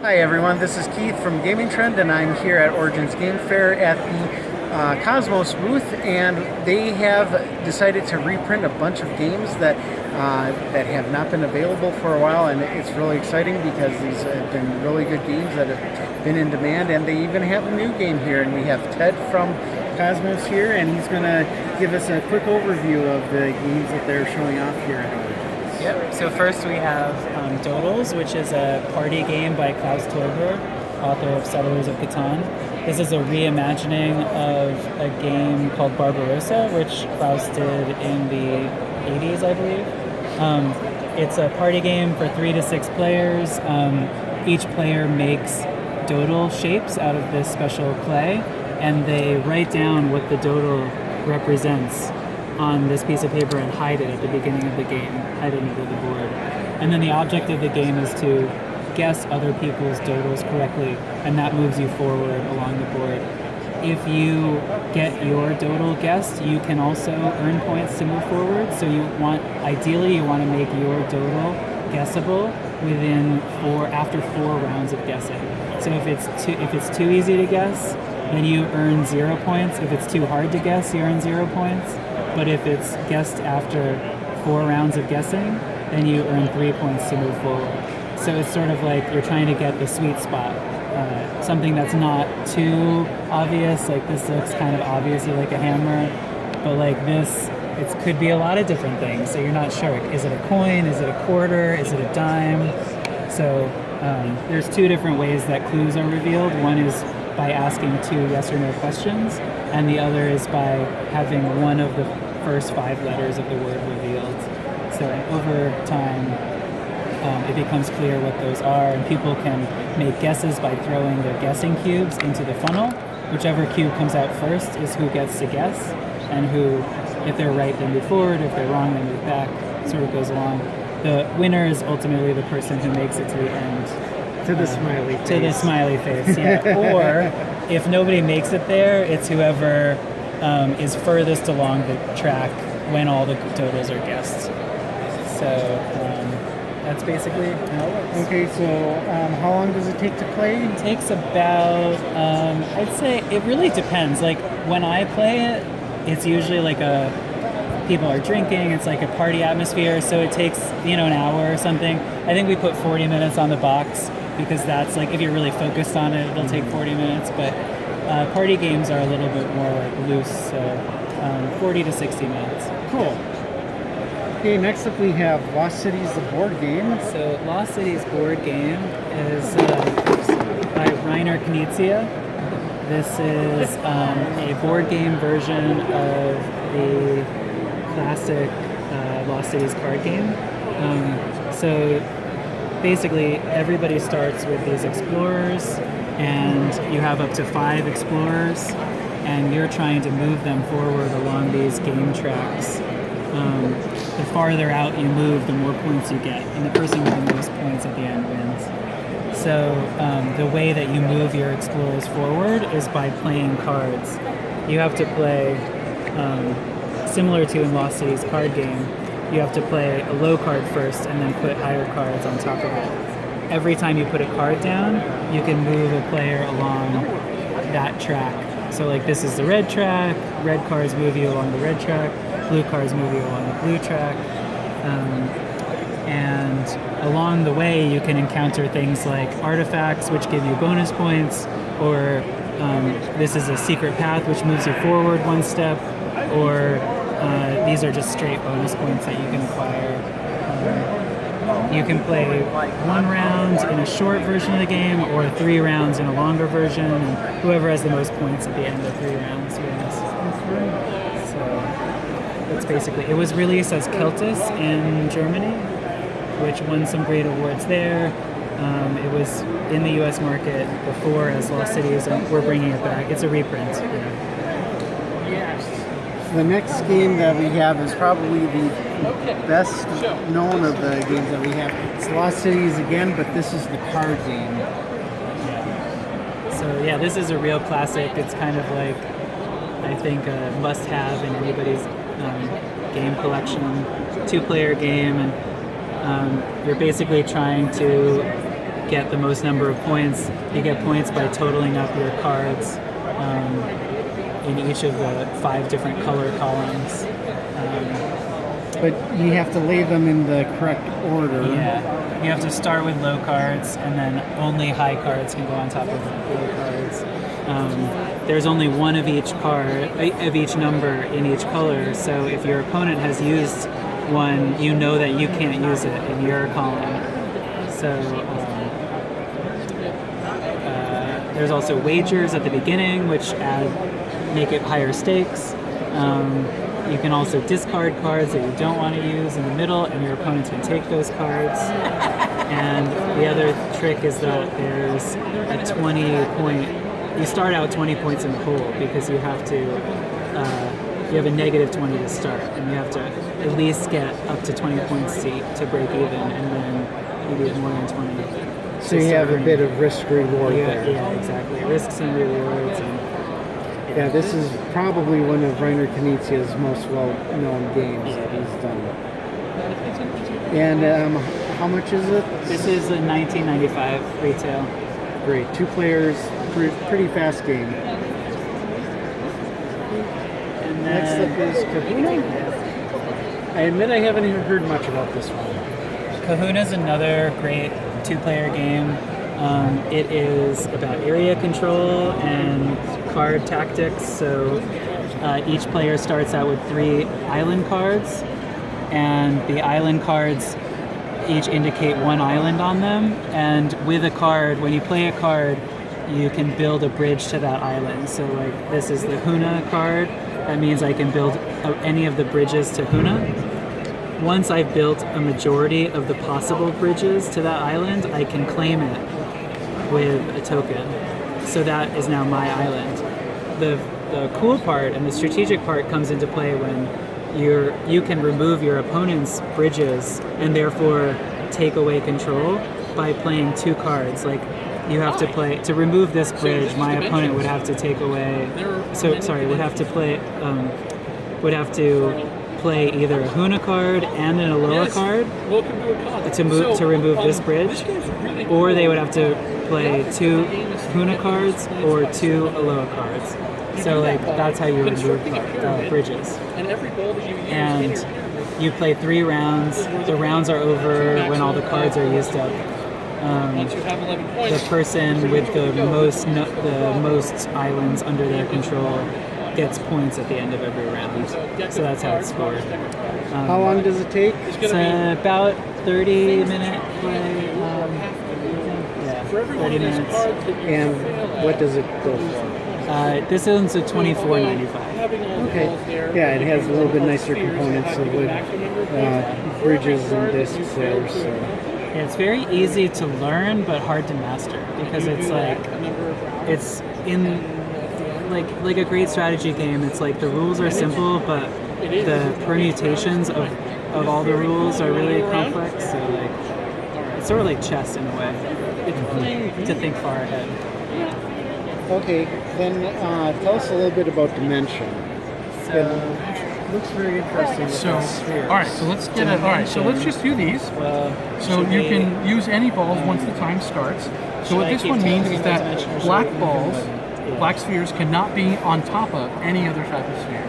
Hi everyone, this is Keith from Gaming Trend, and I'm here at Origins Game Fair at the Kosmos booth, and they have decided to reprint a bunch of games that have not been available for a while, and it's really exciting because these have been really good games that have been in demand, and they even have a new game here, and we have Ted from Kosmos here, and he's going to give us a quick overview of the games that they're showing off here at Origins. Yep. So first we have Dohdles, which is a party game by Klaus Teuber, author of Settlers of Catan. This is a reimagining of a game called Barbarossa, which Klaus did in the 80s, I believe. It's a party game for 3 to 6 players. Each player makes Dohdle shapes out of this special clay, and they write down what the Dohdle represents on this piece of paper and hide it at the beginning of the game, hide it under the board. And then the object of the game is to guess other people's Dohdles correctly, and that moves you forward along the board. If you get your Dohdle guessed, you can also earn points to move forward. So ideally you want to make your Dohdle guessable after 4 rounds of guessing. So if it's too easy to guess, then you earn 0 points. If it's too hard to guess, you earn 0 points. But if it's guessed after 4 rounds of guessing, then you earn 3 points to move forward. So it's sort of like you're trying to get the sweet spot. Something that's not too obvious, like this looks kind of obviously like a hammer, but like this, it could be a lot of different things. So you're not sure. Is it a coin? Is it a quarter? Is it a dime? So there's 2 different ways that clues are revealed. One is by asking 2 yes or no questions, and the other is by having one of the first 5 letters of the word revealed. So over time, it becomes clear what those are, and people can make guesses by throwing their guessing cubes into the funnel. Whichever cube comes out first is who gets to guess, and who, if they're right, they move forward, if they're wrong, they move back, sort of goes along. The winner is ultimately the person who makes it to the end. To the smiley face. To the smiley face, yeah. Or if nobody makes it there, it's whoever is furthest along the track when all the Dohdles are guessed. So that's basically how it works. Okay, so how long does it take to play? It takes about, I'd say it really depends. Like when I play it, it's usually like people are drinking, it's like a party atmosphere, so it takes, an hour or something. I think we put 40 minutes on the box, because that's like, if you're really focused on it, it'll take 40 minutes, but party games are a little bit more like loose, so 40 to 60 minutes. Cool. Okay, next up we have Lost Cities, the board game. So Lost Cities board game is by Rainer Knizia. This is a board game version of the classic Lost Cities card game. So basically, everybody starts with these explorers, and you have up to 5 explorers, and you're trying to move them forward along these game tracks. The farther out you move, the more points you get, and the person with the most points at the end wins. So the way that you move your explorers forward is by playing cards. You have to play, similar to in Lost Cities card game, you have to play a low card first and then put higher cards on top of it. Every time you put a card down, you can move a player along that track. So like this is the red track, red cards move you along the red track, blue cards move you along the blue track. And along the way you can encounter things like artifacts which give you bonus points, or this is a secret path which moves you forward 1 step, or these are just straight bonus points that you can acquire. You can play 1 round in a short version of the game, or 3 rounds in a longer version, and whoever has the most points at the end of 3 rounds wins. So that's basically, it was released as Keltis in Germany, which won some great awards there. It was in the US market before as Lost Cities, and we're bringing it back. It's a reprint. Yes. The next game that we have is probably the best known of the games that we have. It's Lost Cities again, but this is the card game. Yeah. So yeah, this is a real classic. It's kind of like, I think, a must-have in anybody's game collection. 2-player game, and you're basically trying to get the most number of points. You get points by totaling up your cards in each of the 5 different color columns. But you have to lay them in the correct order. Yeah, you have to start with low cards, and then only high cards can go on top of low cards. There's only one of each card, of each number in each color, so if your opponent has used one, you know that you can't use it in your column. So there's also wagers at the beginning, which make it higher stakes. You can also discard cards that you don't want to use in the middle, and your opponents can take those cards. And the other trick is that there's a 20-point. You start out 20 points in the hole because you have to. You have a negative 20 to start, and you have to at least get up to 20 points to break even, and then you get more than 20. So you have a bit of risk reward there. Yeah, exactly. Risks and rewards. Yeah, this is probably one of Rainer Knizia's most well-known games that he's done. And how much is it? This is a 1995 retail. Great. 2 players, pretty fast game. And next up is Kahuna. I admit I haven't even heard much about this one. Kahuna's another great 2-player game. It is about area control and card tactics. So each player starts out with 3 island cards, and the island cards each indicate one island on them. And with a card, when you play a card, you can build a bridge to that island. So like this is the Huna card. That means I can build any of the bridges to Huna. Once I've built a majority of the possible bridges to that island, I can claim it with a token. So that is now my island. The cool part and the strategic part comes into play when you can remove your opponent's bridges and therefore take away control by playing 2 cards. Like you have to play to remove this bridge. My opponent would have to take away. Would have to play either a Huna card and an Aloha card to remove this bridge, or they would have to play 2 Huna cards or 2 Aloha cards. So like that's how you remove bridges. And you play 3 rounds. The rounds are over when all the cards are used up. The person with the most islands under their control gets points at the end of every round. So that's how it's scored. How long does it take? It's about 30-minute play. 30 minutes. And what does it go for? This one's a $24.95. Okay. Yeah, it has a little bit nicer components with bridges and discs there. So. Yeah, it's very easy to learn, but hard to master because it's in like a great strategy game. It's like the rules are simple, but the permutations of all the rules are really complex. So like it's sort of like chess in a way. To think far ahead. Okay, then tell us a little bit about Dimension. So, looks very interesting. So, all right, so let's get it. All right, so let's just do these. So you can use any balls once the time starts. So what this one means is that black balls, black spheres, cannot be on top of any other type of sphere.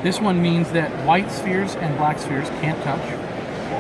This one means that white spheres and black spheres can't touch.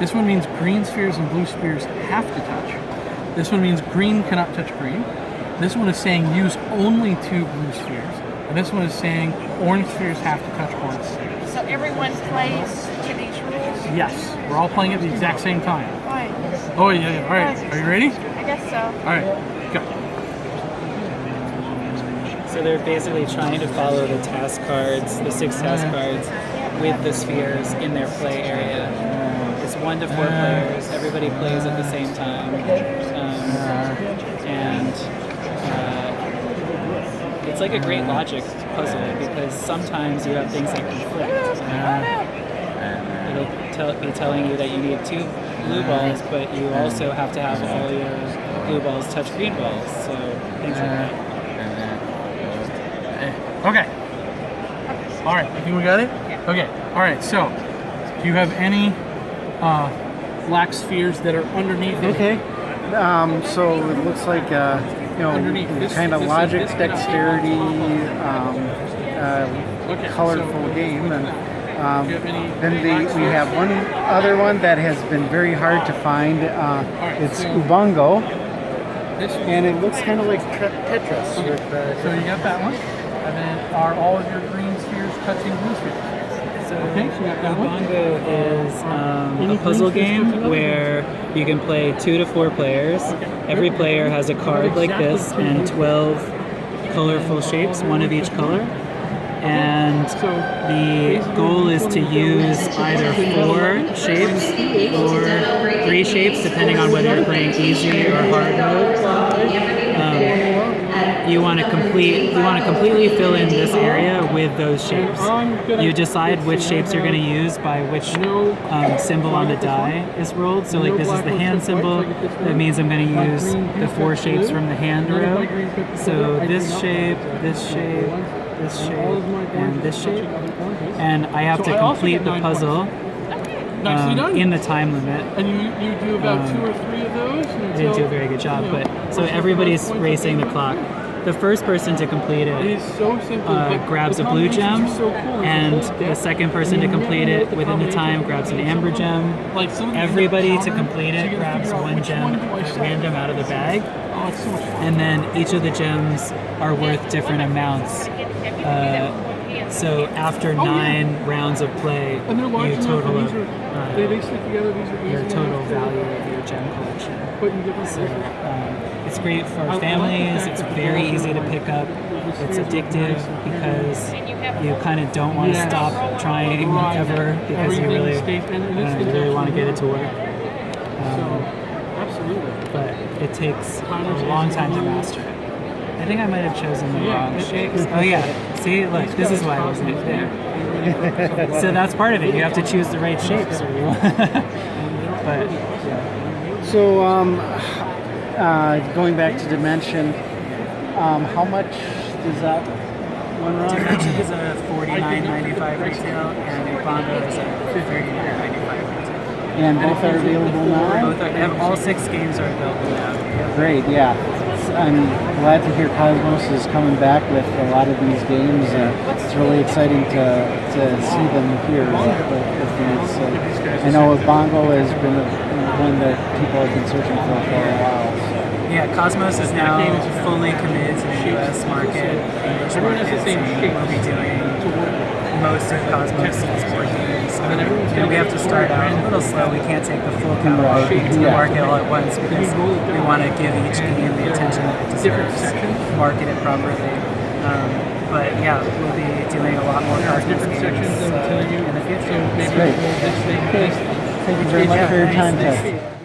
This one means green spheres and blue spheres have to touch. This one means green cannot touch green. This one is saying use only 2 blue spheres. And this one is saying orange spheres have to touch orange spheres. So everyone plays to these rules? Yes, we're all playing at the exact same time. Fine. Oh, yeah. All right, are you ready? I guess so. All right, go. So they're basically trying to follow the task cards, the 6 task cards, with the spheres in their play area. It's 1 to 4 players. Everybody plays at the same time, and it's like a great logic puzzle because sometimes you have things that conflict. It'll be telling you that you need 2 blue balls, but you also have to have all your blue balls touch green balls. So things like that. Okay. All right, you think we got it? Okay. All right, so do you have any black spheres that are underneath it? Okay. So it looks like kind of logic, dexterity, colorful game, and then we have one other one that has been very hard to find. It's Ubongo, and it looks kind of like Tetris. So you got that one, and then are all of your green spheres touching blue spheres? So Okay, so you got that one. Ubongo is a puzzle game where you can play 2 to 4 players. Every player has a card like this and 12 colorful shapes, one of each color. And the goal is to use either 4 shapes or 3 shapes, depending on whether you're playing easy or hard mode. You want to completely fill in this area with those shapes. You decide which shapes you're going to use by which symbol on the die is rolled. So like this is the hand symbol. That means I'm going to use the 4 shapes from the hand row. So this shape, this shape, this shape, and this shape. And I have to complete the puzzle in the time limit. And you do about 2 or 3 of those? I didn't do a very good job, but so everybody's racing the clock. The first person to complete it grabs a blue gem, and the second person to complete it within the time grabs an amber gem. Everybody to complete it grabs 1 gem at random out of the bag, and then each of the gems are worth different amounts. So after 9 rounds of play, you total up your total value of your gem collection. So it's great for families. It's very easy to pick up. It's addictive because you kind of don't want to stop trying ever because you really want to get it to work. But it takes a long time to master it. I think I might have chosen the wrong shapes. Oh yeah, see, look, this is why I wasn't there. So that's part of it. You have to choose the right shapes. But yeah. So going back to Dimension, how much does that one run? Dimension is a $49.95 retail, and Ubongo is a $39.95 retail. And both are available now? All 6 games are available now. Great, yeah. I'm glad to hear Kosmos is coming back with a lot of these games. It's really exciting to see them here with these. I know Ubongo has been one that people have been searching for a while. So. Yeah, Kosmos is now fully committed to the U.S. market, English market, and we'll be doing most of Kosmos' board games. And we have to start out a little slow. We can't take the full catalog to the market all at once because we want to give each game the attention that it deserves, market it properly. But yeah, we'll be doing a lot more Kosmos games in the future. Great. Thank you very much for your time, Ted.